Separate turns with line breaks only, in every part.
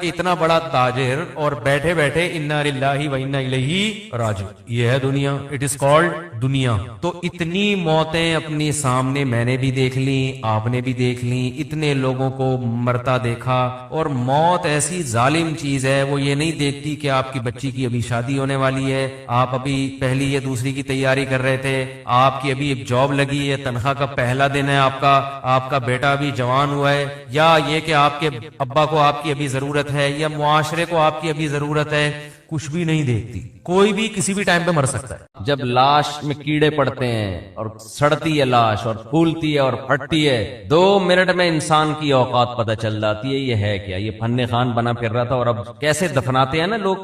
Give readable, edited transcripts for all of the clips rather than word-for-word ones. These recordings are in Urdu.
کہ اتنا بڑا تاجر اور بیٹھے بیٹھے انا للہ و انا الیہ راجعون، یہ ہے دنیا، اٹ از کالڈ دنیا۔ تو اتنی موتیں اپنی سامنے میں نے بھی دیکھ لی، آپ نے بھی دیکھ لی، اتنے لوگوں کو مرتا دیکھا، اور موت ایسی ظالم چیز ہے، وہ یہ نہیں دیکھتی کہ آپ کی بچی کی ابھی شادی ہونے والی ہے، آپ ابھی پہلی یا دوسری کی تیاری کر رہے تھے، آپ کی ابھی ایک جاب لگی ہے، تنخواہ کا پہلا دن ہے آپ کا بیٹا ابھی جوان ہوا ہے، یا یہ کہ آپ کے ابا کو آپ کی ابھی ضرورت ہے، یا معاشرے کو آپ کی ابھی ضرورت ہے، کچھ بھی نہیں دیکھتی۔ کوئی بھی کسی بھی ٹائم پہ مر سکتا ہے۔
جب لاش میں کیڑے پڑتے ہیں اور سڑتی ہے لاش اور پھولتی ہے اور پھٹتی ہے، 2 منٹ میں انسان کی اوقات پتہ چل جاتی ہے یہ ہے کیا۔ یہ فن خان بنا پھر رہا تھا، اور اب کیسے دفناتے ہیں نا لوگ،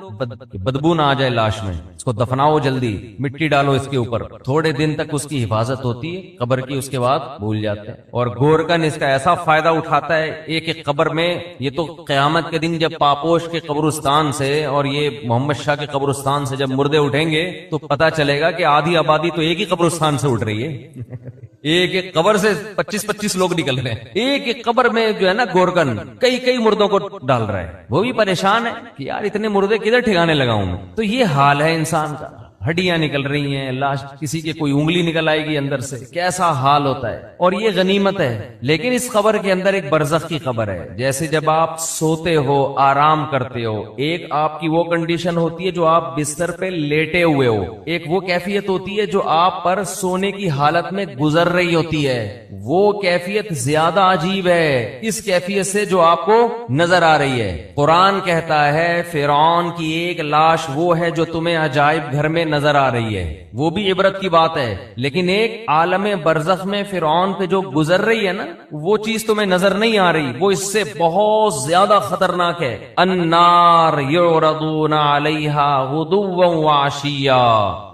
بدبو نہ آ جائے لاش میں، اس کو دفناؤ جلدی، مٹی ڈالو اس کے اوپر، تھوڑے دن تک اس کی حفاظت ہوتی ہے قبر کی، اس کے بعد بھول جاتے ہیں۔ اور گورکن اس کا ایسا فائدہ اٹھاتا ہے ایک ایک قبر میں، یہ تو قیامت کے دن جب پاپوش کے قبرستان سے اور یہ محمد شاہ کے قبرستان سے جب مردے اٹھیں گے تو پتا چلے گا کہ آدھی آبادی تو ایک ہی قبرستان سے اٹھ رہی ہے۔ ایک ایک قبر سے 25-25 لوگ نکل رہے ہیں، ایک ایک قبر میں جو ہے نا گورکن کئی مردوں کو ڈال رہا ہے، وہ بھی پریشان ہے کہ یار اتنے مردے کدھر ٹھکانے لگاؤں میں۔ تو یہ حال ہے انسان کا، ہڈیاں نکل رہی ہیں، لاش کسی کے کوئی انگلی نکل آئے گی اندر سے، کیسا حال ہوتا ہے۔ اور یہ غنیمت ہے، لیکن اس قبر کے اندر ایک برزخ کی قبر ہے۔ جیسے جب آپ سوتے ہو، آرام کرتے ہو، ایک آپ کی وہ کنڈیشن ہوتی ہے جو آپ بستر پہ لیٹے ہوئے ہو، ایک وہ کیفیت ہوتی ہے جو آپ پر سونے کی حالت میں گزر رہی ہوتی ہے، وہ کیفیت زیادہ عجیب ہے اس کیفیت سے جو آپ کو نظر آ رہی ہے۔ قرآن کہتا ہے فرعون کی ایک لاش وہ ہے جو تمہیں عجائب گھر میں نظر آ رہی ہے، وہ بھی عبرت کی بات ہے، لیکن ایک عالم برزخ میں فرعون پہ جو گزر رہی ہے نا، وہ چیز تمہیں نظر نہیں آ رہی، وہ اس سے بہت زیادہ خطرناک ہے۔ النار یعرضون علیہا غدوا وعشیا،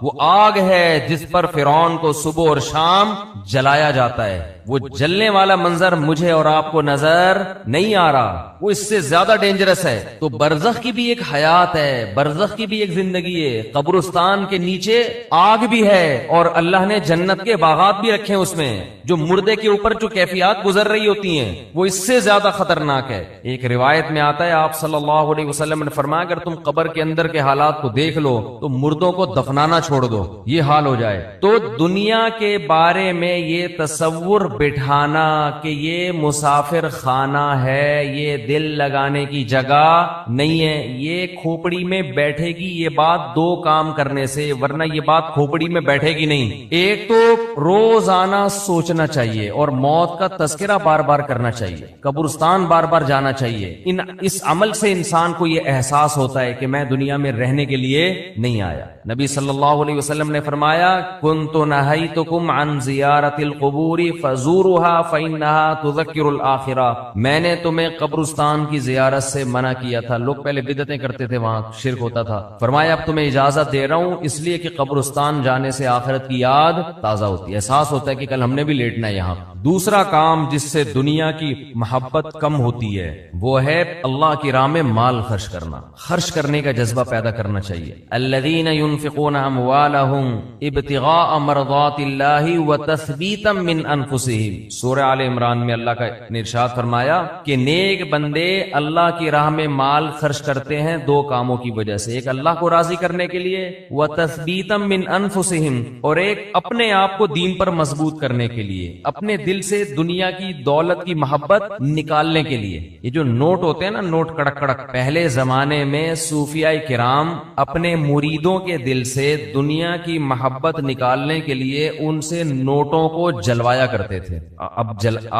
وہ آگ ہے جس پر فرعون کو صبح اور شام جلایا جاتا ہے۔ وہ جلنے والا منظر مجھے اور آپ کو نظر نہیں آ رہا، وہ اس سے زیادہ ڈینجرس ہے۔ تو برزخ کی بھی ایک حیات ہے، برزخ کی بھی ایک زندگی ہے، قبرستان کے نیچے آگ بھی ہے، اور اللہ نے جنت کے باغات بھی رکھے ہیں اس میں، جو مردے کے اوپر جو کیفیات گزر رہی ہوتی ہیں وہ اس سے زیادہ خطرناک ہے۔ ایک روایت میں آتا ہے آپ صلی اللہ علیہ وسلم نے فرمایا اگر تم قبر کے اندر کے حالات کو دیکھ لو تو مردوں کو دفنانا چھوڑ دو، یہ حال ہو جائے۔ تو دنیا کے بارے میں یہ تصور بٹھانا کہ یہ مسافر خانہ ہے، یہ دل لگانے کی جگہ نہیں ہے، یہ کھوپڑی میں بیٹھے گی، یہ بات 2 کام کرنے سے، ورنہ یہ بات کھوپڑی میں بیٹھے گی نہیں۔ ایک تو روزانہ سوچنا چاہیے اور موت کا تذکرہ بار بار کرنا چاہیے، قبرستان بار بار جانا چاہیے۔ اس عمل سے انسان کو یہ احساس ہوتا ہے کہ میں دنیا میں رہنے کے لیے نہیں آیا۔ نبی صلی اللہ علیہ وسلم نے فرمایا کنت نہیتکم عن زیارت القبور فزورها فانها تذکر الآخرہ، میں نے تمہیں قبرستان کی زیارت سے منع کیا تھا۔ لوگ پہلے بدعتیں کرتے تھے، وہاں شرک ہوتا تھا، فرمایا اب تمہیں اجازت دے رہا ہوں اس لیے کہ قبرستان جانے سے آخرت کی یاد تازہ ہوتی ہے، احساس ہوتا ہے کہ کل ہم نے بھی لیٹنا ہے یہاں۔ دوسرا کام جس سے دنیا کی محبت کم ہوتی ہے وہ ہے اللہ کی راہ میں مال خرچ کرنا، خرچ کرنے کا جذبہ پیدا کرنا چاہیے۔ الذین ينفقون اموالهم ابتغاء مرضات اللہ وتثبیتا من انفسهم، سورہ آل عمران میں اللہ کا ارشاد فرمایا کہ نیک بندے اللہ کی راہ میں مال خرچ کرتے ہیں 2 کاموں کی وجہ سے، ایک اللہ کو راضی کرنے کے لیے، وتثبیتا من انفسهم، اور ایک اپنے آپ کو دین پر مضبوط کرنے کے لیے، اپنے دل سے دنیا کی دولت کی محبت نکالنے کے لیے۔ یہ جو نوٹ ہوتے ہیں نا، نوٹ کڑک کڑک، پہلے زمانے میں صوفیاء کرام اپنے مریدوں کے دل سے دنیا کی محبت نکالنے کے لیے ان سے نوٹوں کو جلوایا کرتے تھے۔ اب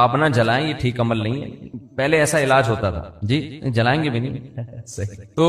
آپ نہ جلائیں، یہ ٹھیک عمل نہیں ہے، پہلے ایسا علاج ہوتا تھا جی، جلائیں گے بھی نہیں صحیح۔ تو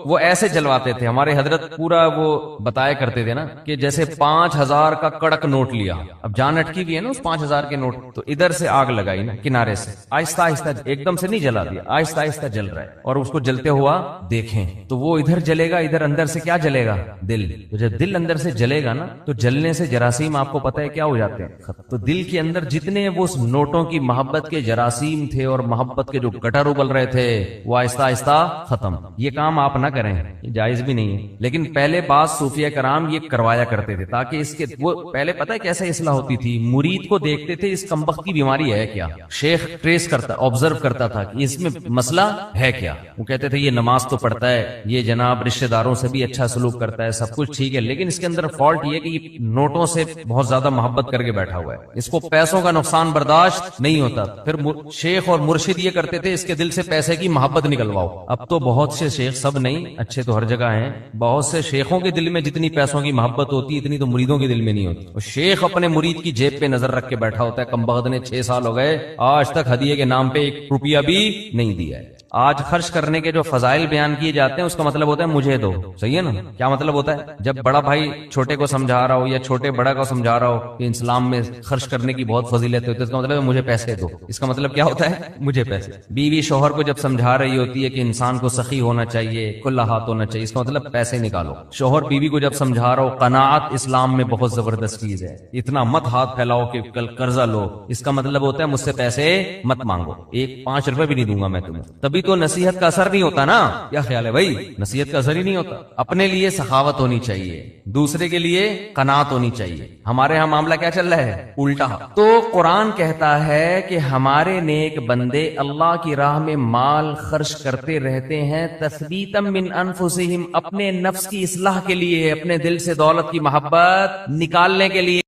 وہ ایسے جلواتے تھے، ہمارے حضرت پورا وہ بتایا کرتے تھے نا کہ جیسے 5000 کا کڑک نوٹ لیا، اب جان اٹکی بھی ہے نا اس 5000 کے نوٹ، تو ادھر سے آگ لگائی نا کنارے سے، آہستہ آہستہ، ایک دم سے نہیں جلا دیا، آہستہ آہستہ جل رہا ہے، اور اس کو جلتے ہوا دیکھیں تو وہ ادھر جلے گا، ادھر اندر سے کیا جلے گا؟ دل۔ تو جب دل اندر سے جلے گا نا تو جلنے سے جراثیم آپ کو پتہ ہے کیا ہو جاتے ہیں، تو دل کے اندر جتنے وہ نوٹوں کی محبت کے جراثیم تھے اور محبت محبت کے جو گٹر ابل رہے تھے وہ آہستہ آہستہ ختم. یہ کام آپ نہ کریں, یہ جائز بھی نہیں ہے, لیکن پہلے بعض صوفیہ کرام یہ کروایا کرتے تھے تاکہ اس کے وہ پہلے پتہ ہے کیسے اصلاح ہوتی تھی, مرید کو دیکھتے تھے اس کمبخت کی بیماری ہے کیا, شیخ ٹریس کرتا آبزرو کرتا تھا کہ اس میں مسئلہ ہے کیا. وہ کہتے تھے یہ نماز تو پڑھتا ہے, یہ جناب رشتہ داروں سے بھی اچھا سلوک کرتا ہے, سب کچھ ٹھیک ہے, لیکن اس کے اندر فالٹ یہ کہ یہ نوٹوں سے بہت زیادہ محبت کر کے بیٹھا ہوا ہے, اس کو پیسوں کا نقصان برداشت نہیں ہوتا. پھر شیخ اور مرشد یہ کرتے تھے اس کے دل سے پیسے کی محبت نکلواؤ. اب تو بہت سے شیخ, سب نہیں, اچھے تو ہر جگہ ہیں, بہت سے شیخوں کے دل میں جتنی پیسوں کی محبت ہوتی اتنی تو مریدوں کے دل میں نہیں ہوتی. شیخ اپنے مرید کی جیب پہ نظر رکھ کے بیٹھا ہوتا ہے, کمبخت نے 6 سال ہو گئے آج تک ہدیے کے نام پہ 1 روپیہ بھی نہیں دیا ہے. آج خرچ کرنے کے جو فضائل بیان کیے جاتے ہیں اس کا مطلب ہوتا ہے مجھے دو, صحیح ہے نا. کیا مطلب ہوتا ہے, جب بڑا بھائی چھوٹے کو سمجھا رہا ہو یا چھوٹے بڑا کو سمجھا رہا ہو کہ اسلام میں خرچ کرنے کی بہت فضیلت ہوتی ہے, اس کا مطلب ہے مجھے پیسے دو. اس کا مطلب کیا ہوتا ہے, مجھے پیسے. بیوی شوہر کو جب سمجھا رہی ہوتی ہے کہ انسان کو سخی ہونا چاہیے, کھلا ہاتھ ہونا چاہیے, اس کا مطلب پیسے نکالو. شوہر بیوی کو جب سمجھا رہا ہو قناعت اسلام میں بہت زبردست چیز ہے, اتنا مت ہاتھ پھیلاؤ کہ کل قرضہ لو, اس کا مطلب ہوتا ہے مجھ سے پیسے مت مانگو, 5 روپے بھی نہیں دوں گا میں تمہیں. تبھی تو نصیحت کا اثر نہیں ہوتا نا. کیا خیال ہے بھائی, نصیحت کا اثر ہی نہیں ہوتا. اپنے لیے سخاوت ہونی چاہیے, دوسرے کے لیے قناعت ہونی چاہیے. ہمارے ہاں معاملہ کیا چل رہا ہے, الٹا. تو قرآن کہتا ہے کہ ہمارے نیک بندے اللہ کی راہ میں مال خرچ کرتے رہتے ہیں تثبیتا من انفسہم, اپنے نفس کی اصلاح کے لیے, اپنے دل سے دولت کی محبت نکالنے کے لیے.